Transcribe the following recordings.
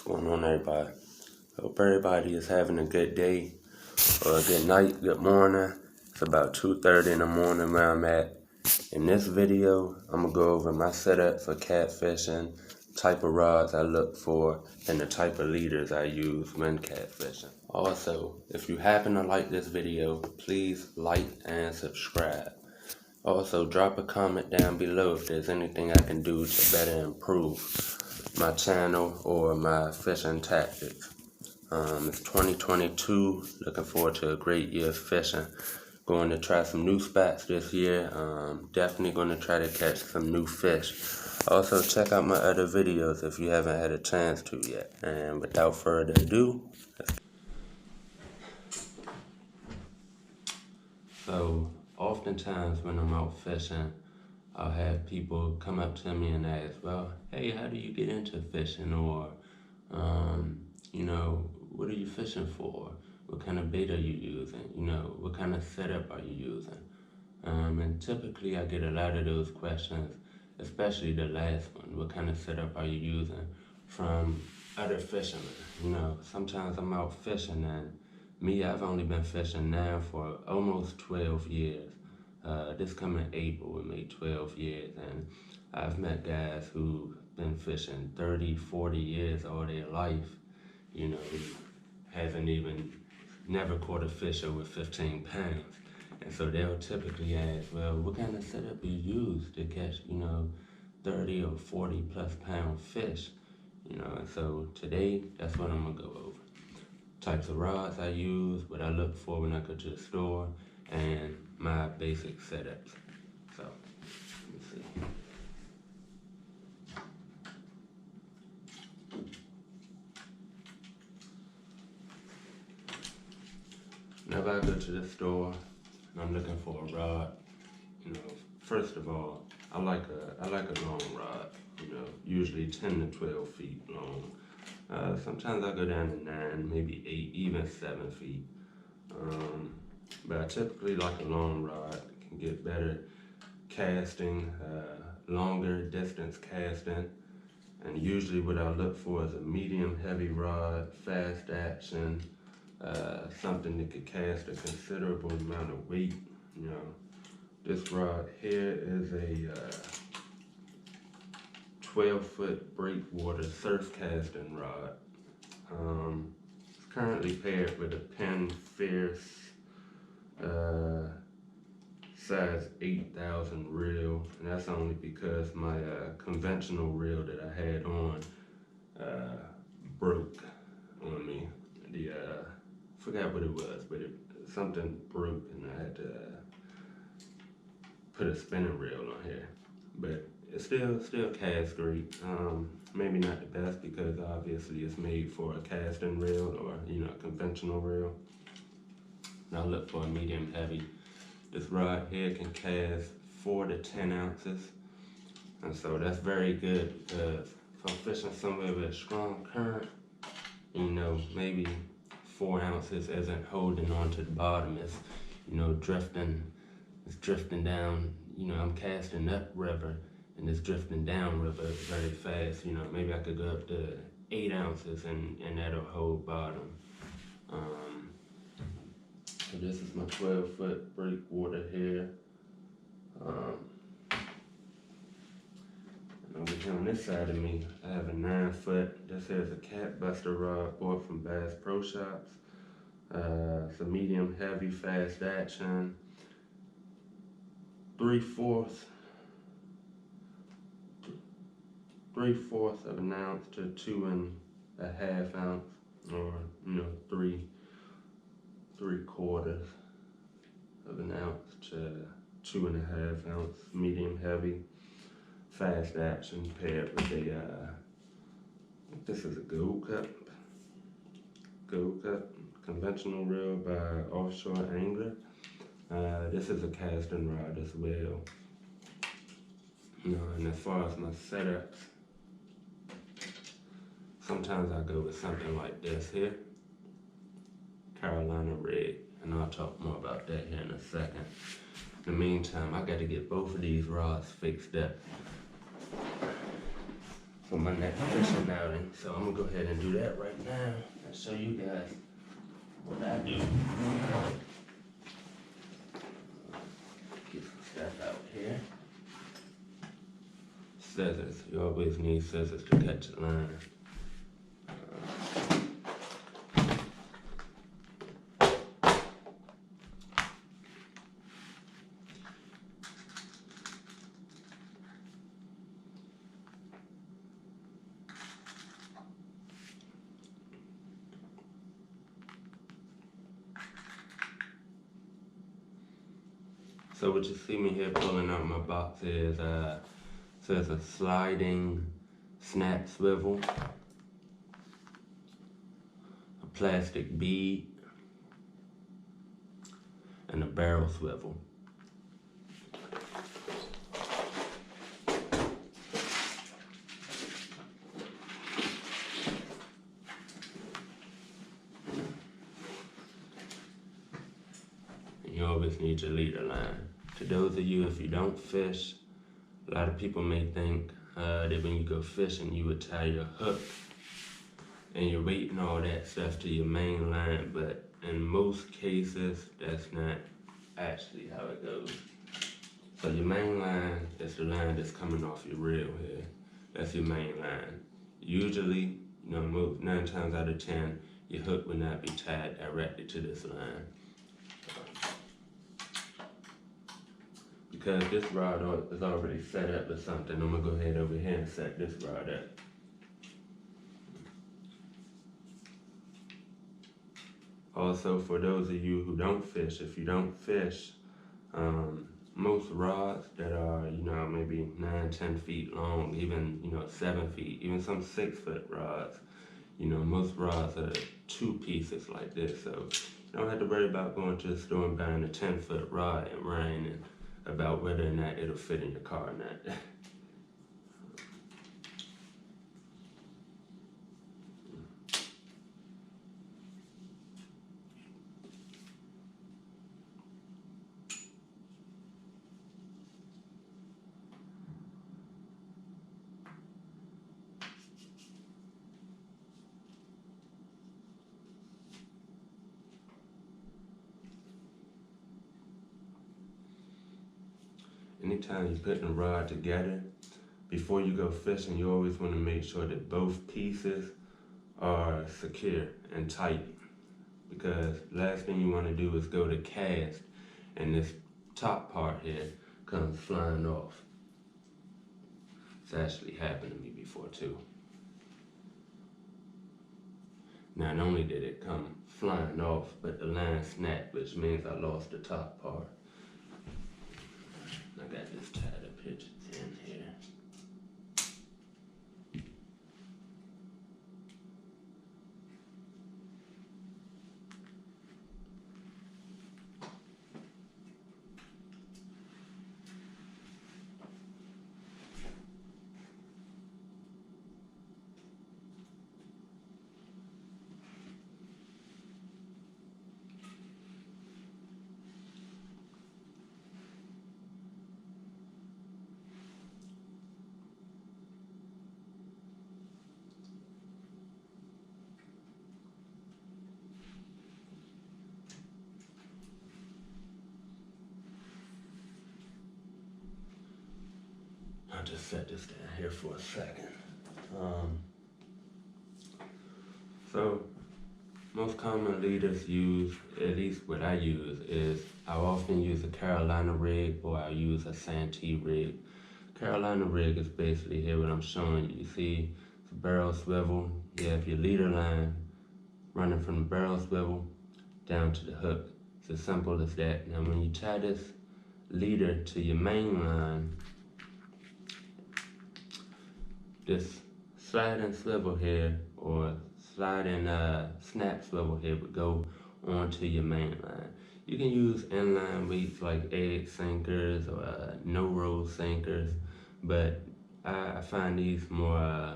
What's going on, everybody? Hope everybody is having a good day or a good night, good morning. It's about 2:30 in the morning where I'm at. In this video, I'm going to go over my setup for catfishing, type of rods I look for, and the type of leaders I use when catfishing. Also, if you happen to like this video, please like and subscribe. Also, drop a comment down below if there's anything I can do to better improve my channel or my fishing tactics. It's 2022, looking forward to a great year of fishing. Going to try some new spots this year. Definitely going to try to catch some new fish. Also, check out my other videos if you haven't had a chance to yet. And without further ado, so oftentimes when I'm out fishing, I'll have people come up to me and ask, well, hey, how do you get into fishing? Or, what are you fishing for? What kind of bait are you using? What kind of setup are you using? And typically I get a lot of those questions, especially the last one, what kind of setup are you using, from other fishermen. Sometimes I'm out fishing and I've only been fishing now for almost 12 years. This coming April will make 12 years, and I've met guys who've been fishing 30, 40 years all their life, who haven't even never caught a fish over 15 pounds. And so they'll typically ask, well, what kind of setup you use to catch, 30 or 40 plus pound fish? And so today, that's what I'm gonna go over. Types of rods I use, what I look for when I go to the store, and my basic setups. So, let me see. Whenever I go to the store and I'm looking for a rod, first of all, I like a long rod, usually 10 to 12 feet long. Sometimes I go down to 9, maybe 8, even 7 feet. But I typically like a long rod. Can get better casting, longer distance casting. And usually what I look for is a medium heavy rod, fast action, something that could cast a considerable amount of weight. This rod here is a 12-foot breakwater surf casting rod. It's currently paired with a Penn Fierce size 8,000 reel, and that's only because my conventional reel that I had on broke on me. Forgot what it was, but something broke and I had to put a spinning reel on here. But it's still cast great. Maybe not the best because obviously it's made for a casting reel or a conventional reel. Now look for a medium heavy. This rod here can cast 4 to 10 ounces, and so that's very good because if I'm fishing somewhere with a strong current, maybe 4 ounces isn't holding on to the bottom. It's drifting down. I'm casting upriver and it's drifting downriver very fast. Maybe I could go up to 8 ounces and that'll hold bottom. So this is my 12-foot breakwater here. And over here on this side of me, I have a 9-foot. This here is a cat buster rod bought from Bass Pro Shops. It's a medium heavy fast action. 3/4 of an ounce to 2.5 ounce, or 3/4 of an ounce to 2.5 ounce, medium heavy, fast action, paired with this is a Gold Cup conventional reel by Offshore Angler. This is a casting rod as well. And as far as my setups, sometimes I go with something like this here, Carolina Rig, and I'll talk more about that here in a second. In the meantime, I got to get both of these rods fixed up. for my next fishing outing. So I'm gonna go ahead and do that right now and show you guys what I do. Get some stuff out here. Scissors. You always need scissors to cut your line. So what you see me here pulling out my box is says a sliding snap swivel, a plastic bead, and a barrel swivel. And you always need your leader line. To those of you, if you don't fish, a lot of people may think that when you go fishing, you would tie your hook and your weight and all that stuff to your main line, but in most cases, that's not actually how it goes. So your main line is the line that's coming off your reel here. That's your main line. Usually, 9 times out of 10, your hook would not be tied directly to this line. Because this rod is already set up with something, I'm gonna go ahead over here and set this rod up. Also, for those of you who don't fish, if you don't fish, most rods that are, maybe 9, 10 feet long, even, 7 feet, even some 6-foot rods, most rods are 2 pieces like this. So you don't have to worry about going to the store and buying a 10-foot rod and worrying about whether or not it'll fit in your car or not. Anytime you're putting a rod together, before you go fishing, you always want to make sure that both pieces are secure and tight. Because last thing you want to do is go to cast and this top part here comes flying off. It's actually happened to me before too. Not only did it come flying off, but the line snapped, which means I lost the top part. I got this tied up here to the end here. I'll just set this down here for a second. So most common leaders use, at least what I use, is I'll often use a Carolina rig or I'll use a Santee rig. Carolina rig is basically here what I'm showing you. You see it's a barrel swivel. You have your leader line running from the barrel swivel down to the hook. It's as simple as that. Now when you tie this leader to your main line, this sliding swivel here or sliding snap swivel here would go onto your main line. You can use inline weights like egg sinkers or no-roll sinkers, but I find these more,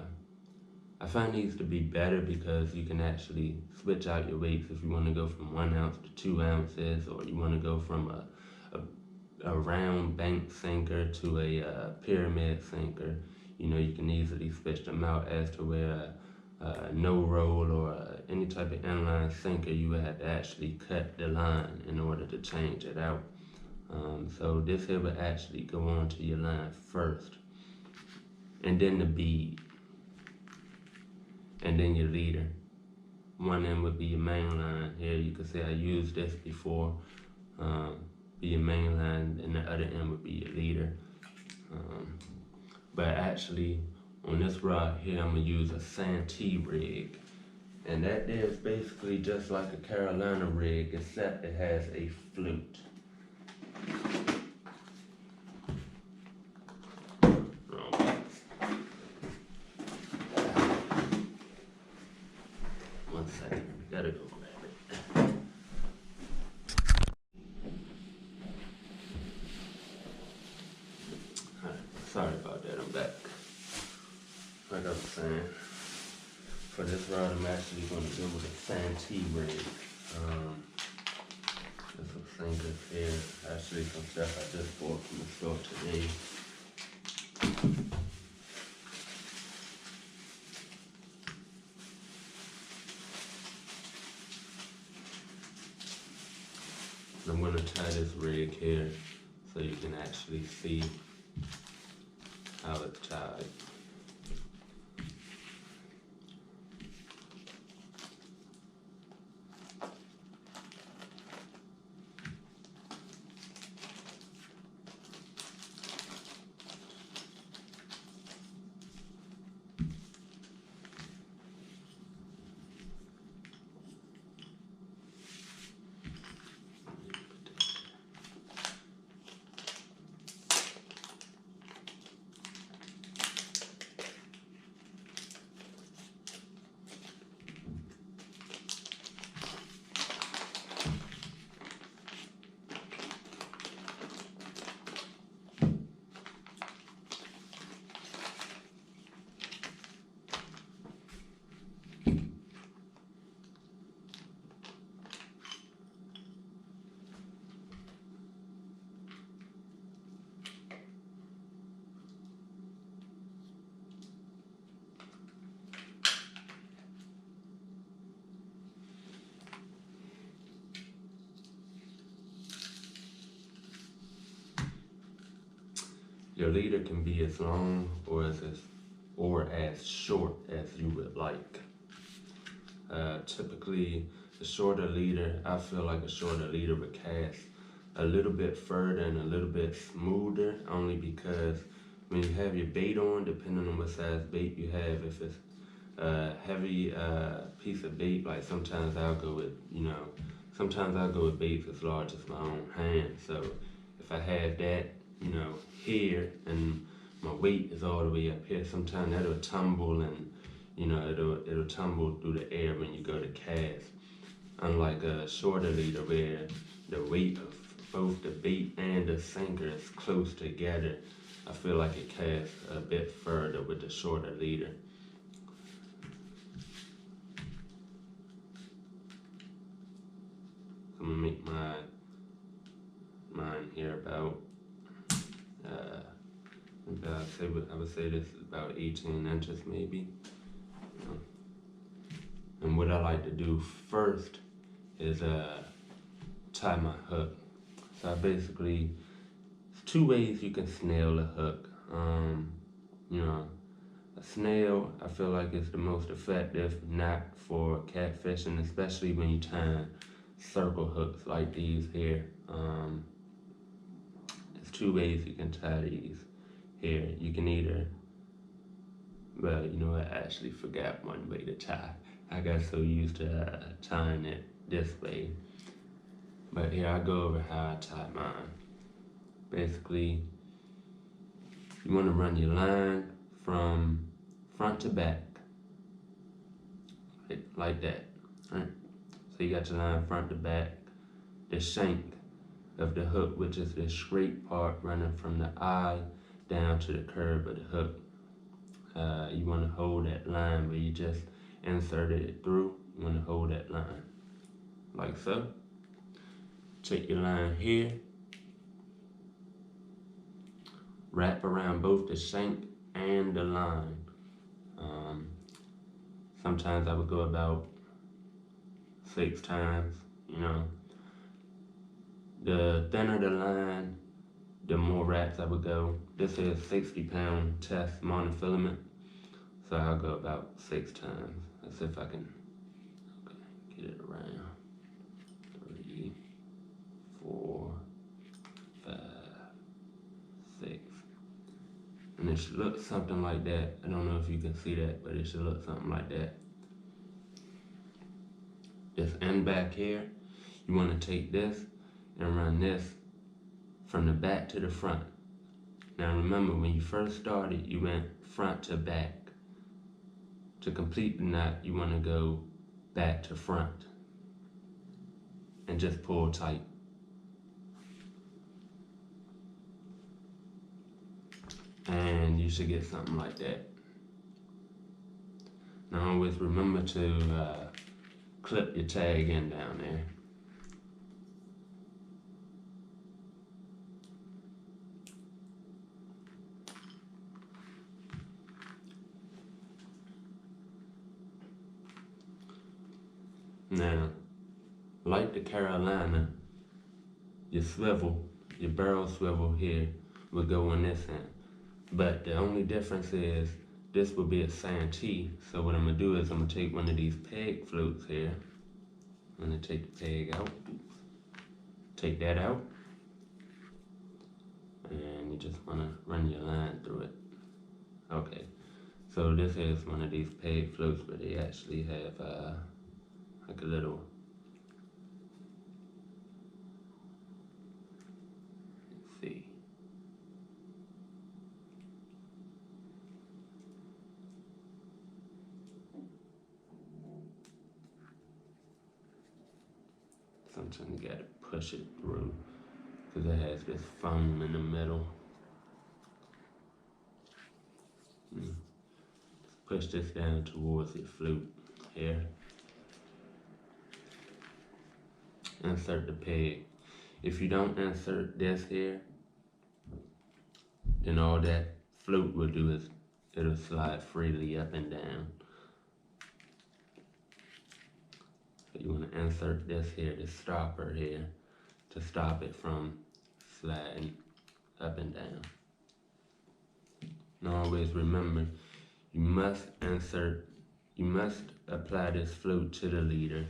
I find these to be better because you can actually switch out your weights if you want to go from 1 ounce to 2 ounces, or you want to go from a round bank sinker to a pyramid sinker. you can easily switch them out as to where no roll or any type of inline sinker, you would have to actually cut the line in order to change it out. So this here would actually go onto your line first, and then the bead, and then your leader. One end would be your main line. Here you can see I used this before. Be your main line, and the other end would be your leader. But actually, on this rod here, I'm gonna use a Santee Rig. And that there is basically just like a Carolina rig, except it has a float. One second, gotta go grab it. Alright, sorry about that, I'm back. Like I was saying, for this rod, I'm actually going to go with a Santee Rig. This some sinkers here, actually some stuff I just bought from the store today. I'm going to tie this rig here so you can actually see how it's tied. Your leader can be as long or as short as you would like. Typically, the shorter leader, I feel like a shorter leader would cast a little bit further and a little bit smoother, only because when you have your bait on, depending on what size bait you have, if it's a heavy piece of bait, like sometimes I'll go with baits as large as my own hand. So if I have that, here, and my weight is all the way up here, sometimes that'll tumble, and it'll tumble through the air when you go to cast. Unlike a shorter leader where the weight of both the bait and the sinker is close together, I feel like it casts a bit further with the shorter leader. I'm gonna make mine here about I would say this is about 18 inches maybe. And what I like to do first is tie my hook. So I basically, there's two ways you can snail a hook. A snail, I feel like it's the most effective knot for catfishing, especially when you tie circle hooks like these here. There's two ways you can tie these here. You can either, I actually forgot one way to tie. I got so used to tying it this way. But here I go over how I tie mine. Basically, you want to run your line from front to back, like that, right? So you got your line front to back. The shank of the hook, which is the straight part running from the eye down to the curve of the hook. You want to hold that line where you just inserted it through. You want to hold that line like so. Take your line here, wrap around both the shank and the line. Sometimes I would go about 6 times, you know. The thinner the line, the more wraps I would go. This is 60-pound test monofilament, so I'll go about 6 times. Let's see if I can get it around. 3, 4, 5, 6. And it should look something like that. I don't know if you can see that, but it should look something like that. This end back here, you want to take this and run this from the back to the front. Now remember, when you first started, you went front to back. To complete the knot, you want to go back to front and just pull tight. And you should get something like that. Now always remember to clip your tag in down there. Now, like the Carolina, your swivel, your barrel swivel here will go on this end. But the only difference is this will be a Santee. So what I'm gonna do is I'm gonna take one of these peg flutes here. I'm gonna take the peg out. Take that out. And you just wanna run your line through it. Okay. So this is one of these peg flutes, but they actually have like a little, let's see. Sometimes you gotta push it through because it has this foam in the middle. Push this down towards your flute here. Insert the peg. If you don't insert this here, then all that flute will do is it'll slide freely up and down. So you want to insert this here, this stopper here, to stop it from sliding up and down. Now always remember, you must apply this flute to the leader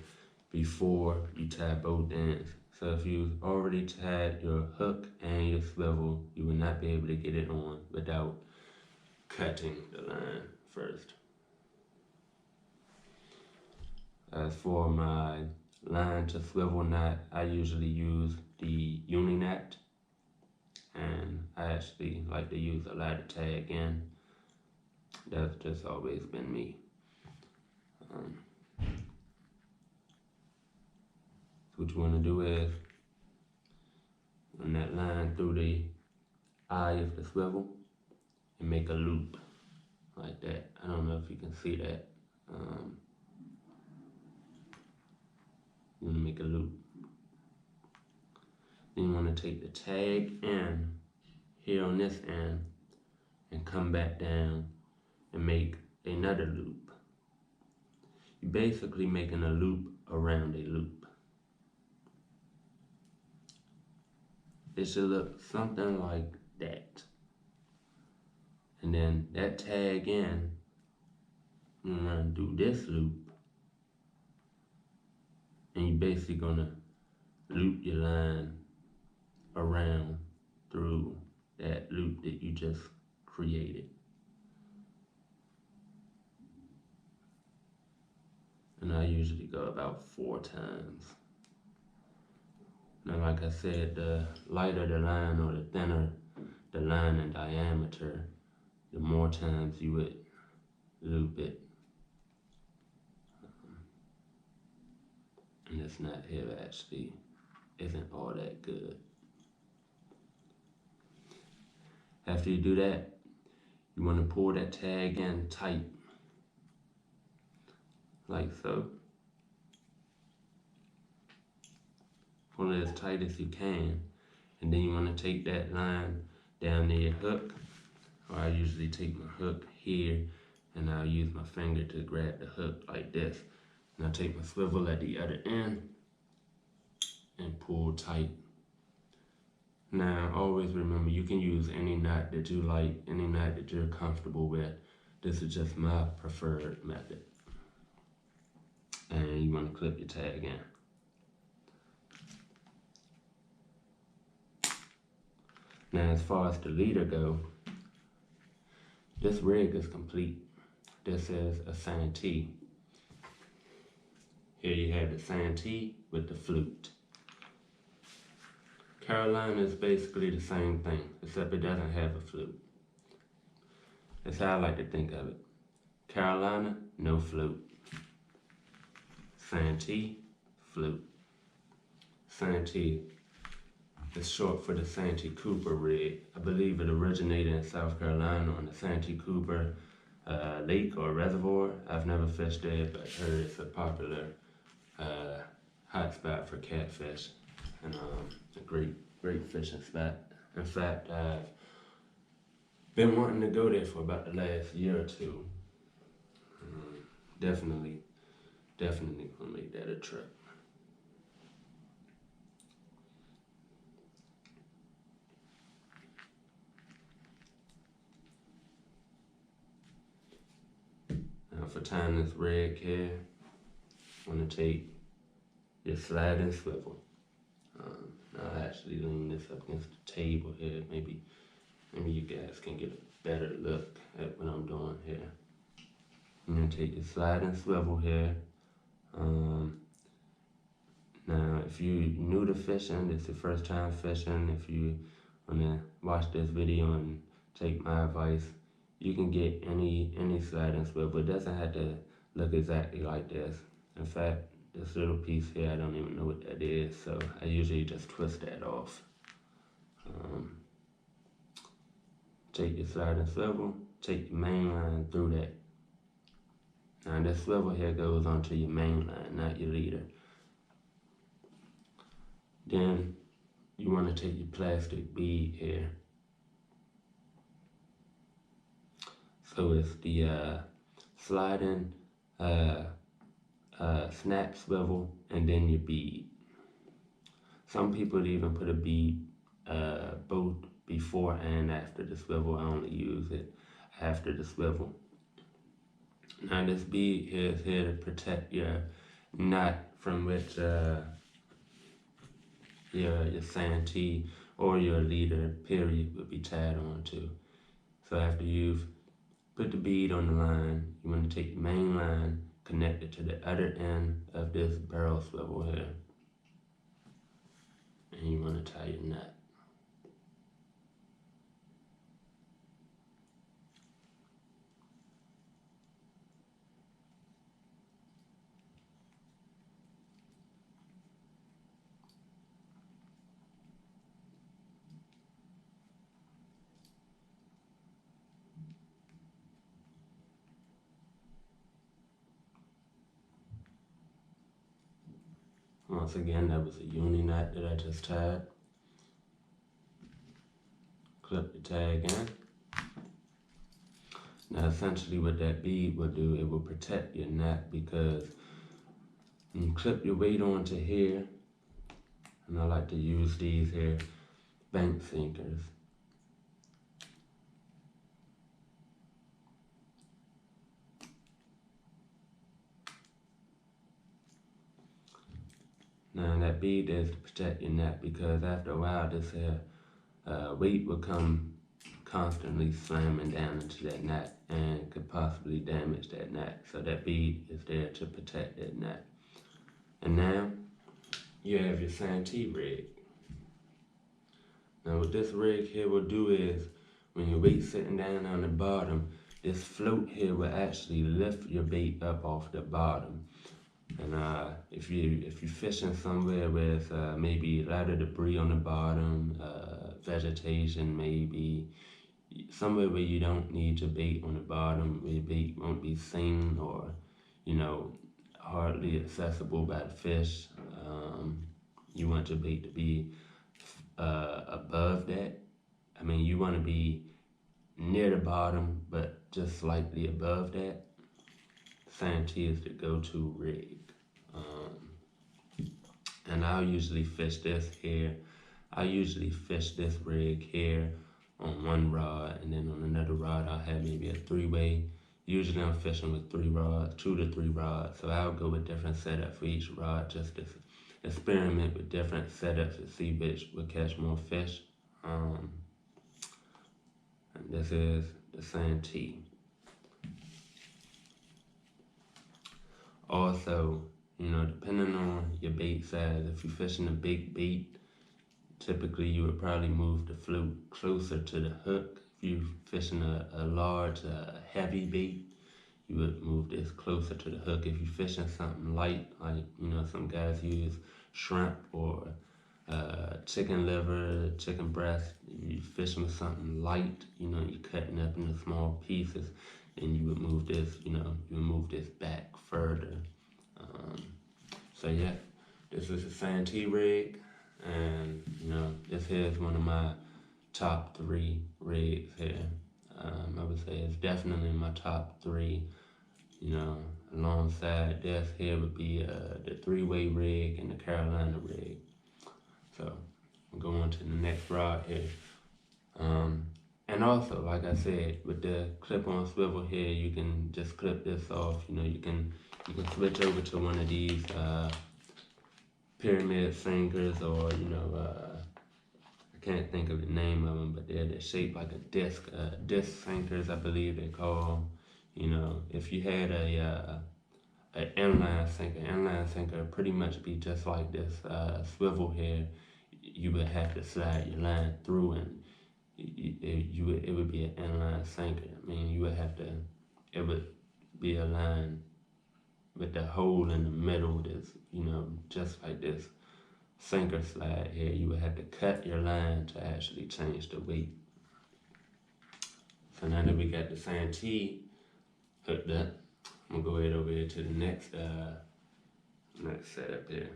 before you tie both ends. So if you've already tied your hook and your swivel, you will not be able to get it on without cutting the line first. As for my line to swivel knot, I usually use the uni knot, and I actually like to use a ladder tag in. That's just always been me. What you want to do is run that line through the eye of the swivel and make a loop like that. I don't know if you can see that. You want to make a loop. Then you want to take the tag in here on this end and come back down and make another loop. You're basically making a loop around a loop. It should look something like that. And then that tag in, you're gonna do this loop. And you're basically gonna loop your line around through that loop that you just created. And I usually go about 4 times. Now, like I said, the lighter the line or the thinner the line in diameter, the more times you would loop it. And this knot here actually isn't all that good. After you do that, you want to pull that tag in tight, like so. Pull it as tight as you can, and then you want to take that line down to your hook. Or I usually take my hook here and I'll use my finger to grab the hook like this. And I'll take my swivel at the other end and pull tight. Now, always remember, you can use any knot that you like, any knot that you're comfortable with. This is just my preferred method. And you want to clip your tag in. Now, as far as the leader go, this rig is complete. This is a Santee. Here you have the Santee with the flute. Carolina is basically the same thing, except it doesn't have a flute. That's how I like to think of it. Carolina, no flute. Santee, flute. Santee is short for the Santee Cooper rig. I believe it originated in South Carolina on the Santee Cooper lake or reservoir. I've never fished there, but heard it's a popular hot spot for catfish. And a great fishing spot. In fact, I've been wanting to go there for about the last year or two. Definitely gonna make that a trip. Now for tying this rig here, I'm gonna take your sliding swivel. I'll actually lean this up against the table here. Maybe you guys can get a better look at what I'm doing here. I'm gonna take your sliding swivel here. Now, if you're new to fishing, it's your first time fishing, if you wanna watch this video and take my advice, you can get any sliding swivel. It doesn't have to look exactly like this. In fact, this little piece here, I don't even know what that is, so I usually just twist that off. Take your sliding swivel, take your main line through that. Now this swivel here goes onto your main line, not your leader. Then you want to take your plastic bead here. So it's the sliding snap swivel and then your bead. Some people even put a bead both before and after the swivel. I only use it after the swivel. Now this bead here is here to protect your knot from which your Santee or your leader period would be tied onto. So after you've put the bead on the line, you want to take the main line, connect it to the other end of this barrel swivel here, and you want to tie your knot. Once again, that was a uni knot that I just tied. Clip the tag in. Now essentially what that bead will do, it will protect your knot, because you clip your weight onto here, and I like to use these here bank sinkers. Now that bead is to protect your knot, because after a while this here weight will come constantly slamming down into that knot and could possibly damage that knot. So that bead is there to protect that knot. And now you have your Santee rig. Now what this rig here will do is, when your weight's sitting down on the bottom, this float here will actually lift your bait up off the bottom. And if you're fishing somewhere with maybe a lot of debris on the bottom, vegetation maybe, somewhere where you don't need your bait on the bottom, where your bait won't be seen or, hardly accessible by the fish, you want your bait to be above that. I mean, you want to be near the bottom, but just slightly above that, Santee is the go-to rig. And I'll usually fish this here. I usually fish this rig here on one rod, and then on another rod I'll have maybe a three-way. Usually I'm fishing with 3 rods, 2 to 3 rods. So I'll go with different setups for each rod, just to experiment with different setups to see which will catch more fish. And this is the Santee. Also, you know, depending on your bait size, if you're fishing a big bait, typically you would probably move the float closer to the hook. If you're fishing a large, heavy bait, you would move this closer to the hook. If you're fishing something light, like, you know, some guys use shrimp or chicken liver, chicken breast, you're fishing with something light, you know, you're cutting up into small pieces, and you would move this, you know, you would move this back further. So yeah, this is a Santee rig, and you know, this here is one of my top 3 rigs here. I would say it's definitely in my top 3. You know, alongside this here would be the 3-way rig and the Carolina rig. So we'll go on to the next rod here. And also, like I said, with the clip-on swivel here, you can just clip this off. You know, you can switch over to one of these pyramid sinkers, or you know, I can't think of the name of them, but they're shaped like a disc. Disc sinkers, I believe they call them. You know, if you had an inline sinker pretty much be just like this swivel here. You would have to slide your line through, and it would be an inline sinker. I mean, you would have to, it would be a line with the hole in the middle that's, you know, just like this sinker slide here. You would have to cut your line to actually change the weight. So now that we got the Santee hooked up, I'm gonna go ahead over here to the next setup here.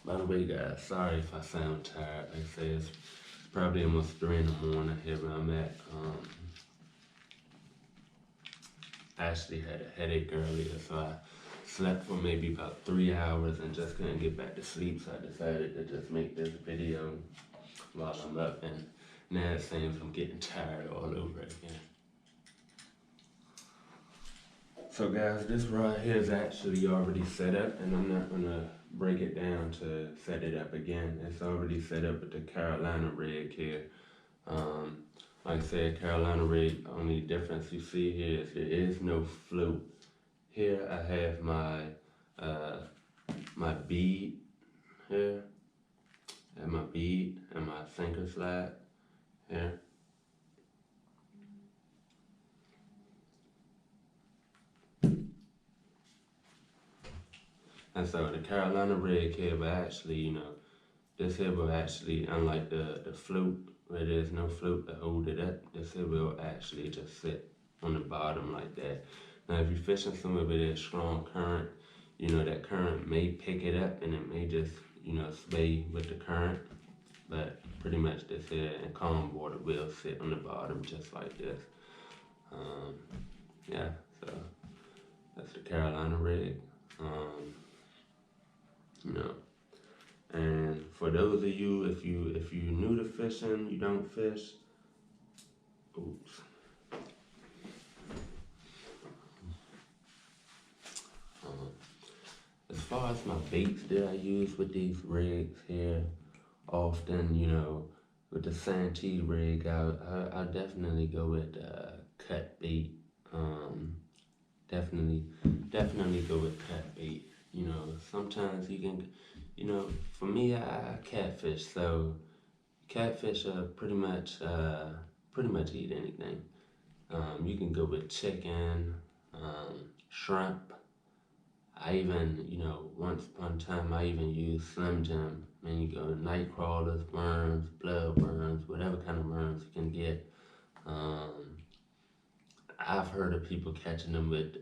By the way, guys, sorry if I sound tired. Like I say, it's probably almost 3 in the morning here where I'm at. I actually had a headache earlier, so I slept for maybe about 3 hours and just couldn't get back to sleep, so I decided to just make this video while I'm up, and now it seems I'm getting tired all over again. So guys, this rod here is actually already set up, and I'm not gonna break it down to set it up again. It's already set up with the Carolina rig here. Like I said, Carolina rig, only difference you see here is there is no float. Here I have my my bead here, and my bead and my sinker slide here. And so the Carolina rig here will actually, you know, this here will actually, unlike the float, where there's no float to hold it up, this here will actually just sit on the bottom like that. Now if you're fishing somewhere where there's strong current, you know, that current may pick it up and it may just, you know, sway with the current. But pretty much this here in calm water will sit on the bottom just like this. Yeah, so that's the Carolina rig. You know, and for those of you, if you new to fishing, you don't fish. Oops. As far as my baits that I use with these rigs here, often, you know, with the Santee rig, I'll definitely go with cut bait. Definitely go with cut bait. You know, sometimes you can, you know, for me, I catfish, so catfish pretty much eat anything. You can go with chicken, shrimp. I even, you know, once upon a time I even used Slim Jim. Man, you go night crawlers, worms, blood worms, whatever kind of worms you can get. Um, I've heard of people catching them with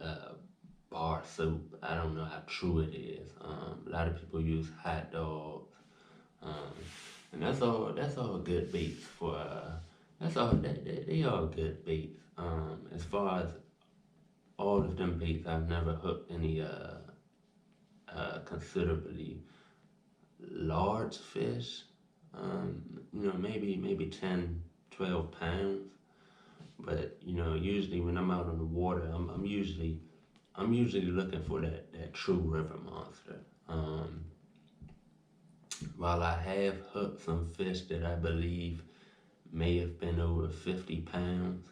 bar soap. I don't know how true it is. A lot of people use hot dogs, um, and that's all good baits for. That's all they all good baits. As far as all of them baits, I've never hooked any considerably large fish. You know, maybe 10, 12 pounds. But you know, usually when I'm out on the water, I'm usually looking for that true river monster. Um, while I have hooked some fish that I believe may have been over 50 pounds,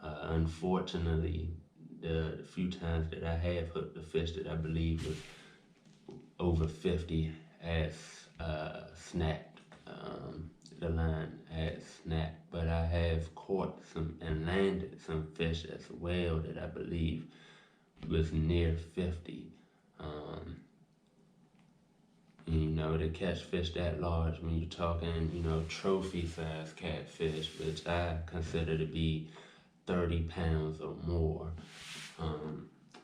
unfortunately, the few times that I have hooked the fish that I believe was over 50 has snapped. The line has snapped, but I have caught some and landed some fish as well that I believe was near 50. Um, you know, to catch fish that large when you're talking, you know, trophy size catfish, which I consider to be 30 pounds or more.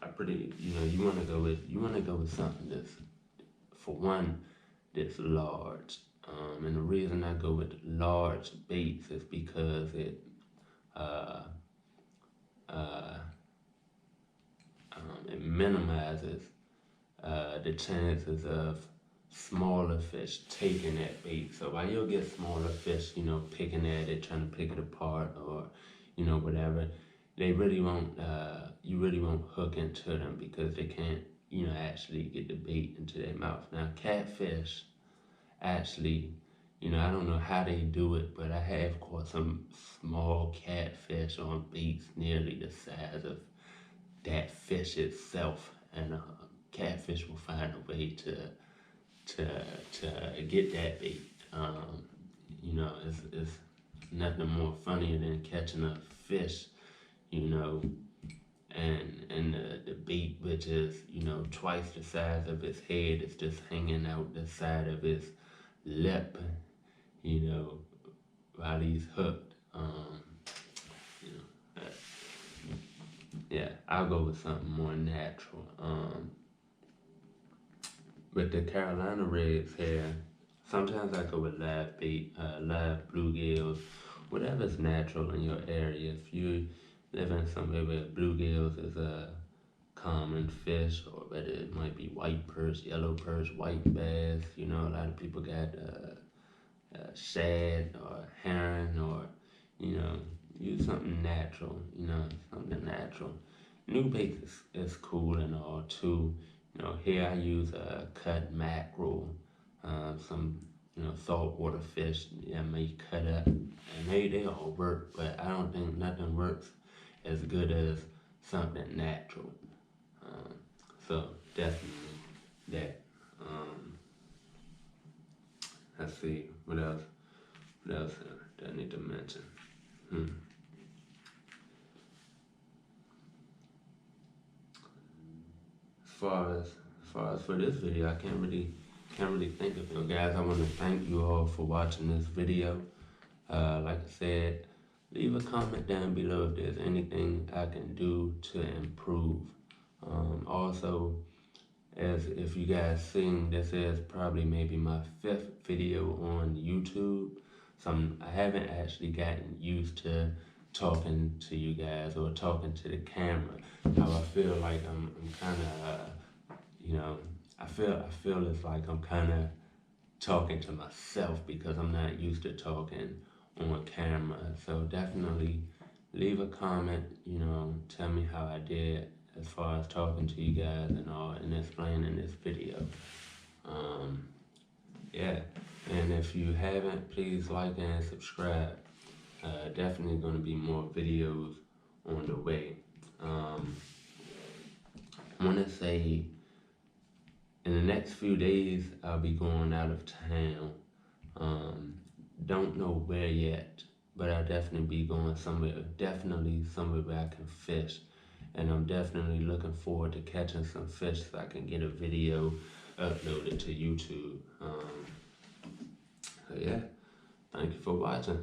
I pretty, you know, you want to go with something that's, for one, that's large. And the reason I go with large baits is because uh, uh, it minimizes the chances of smaller fish taking that bait. So while you'll get smaller fish, you know, picking at it, trying to pick it apart, or you know, whatever, they really won't. You really won't hook into them because they can't, you know, actually get the bait into their mouth. Now, catfish, actually, you know, I don't know how they do it, but I have caught some small catfish on baits nearly the size of that fish itself, and catfish will find a way to get that bait. You know, it's nothing more funnier than catching a fish, you know, and the bait, which is, you know, twice the size of its head, is just hanging out the side of its lip, you know, while he's hooked. You know, yeah, I'll go with something more natural. With the Carolina rigs here, sometimes I go with live bait, live bluegills, whatever's natural in your area. If you live in somewhere where bluegills is a common fish, or whether it might be white perch, yellow perch, white bass, you know, a lot of people got shad or herring, or you know, use something natural, you know, something natural. New bait is cool and all too. You know, here I use a cut mackerel, some, you know, saltwater fish that may cut up, and they all work, but I don't think nothing works as good as something natural. Um, so definitely that. Let's see what else. What else do I need to mention? As far as for this video, I can't really think of it. Guys, I want to thank you all for watching this video. Like I said, leave a comment down below if there's anything I can do to improve. Also, as if you guys seen, this is probably maybe my 5th video on YouTube. So I haven't actually gotten used to talking to you guys or talking to the camera. How I feel like I'm kind of, you know, I feel it's like I'm kind of talking to myself because I'm not used to talking on camera. So definitely leave a comment, you know, tell me how I did as far as talking to you guys and all, and explaining this video. Yeah, and if you haven't, please like and subscribe. Definitely going to be more videos on the way. I want to say in the next few days I'll be going out of town. Don't know where yet, but I'll definitely be going somewhere. Definitely somewhere where I can fish and I'm definitely looking forward to catching some fish so I can get a video uploaded to YouTube. So yeah, thank you for watching.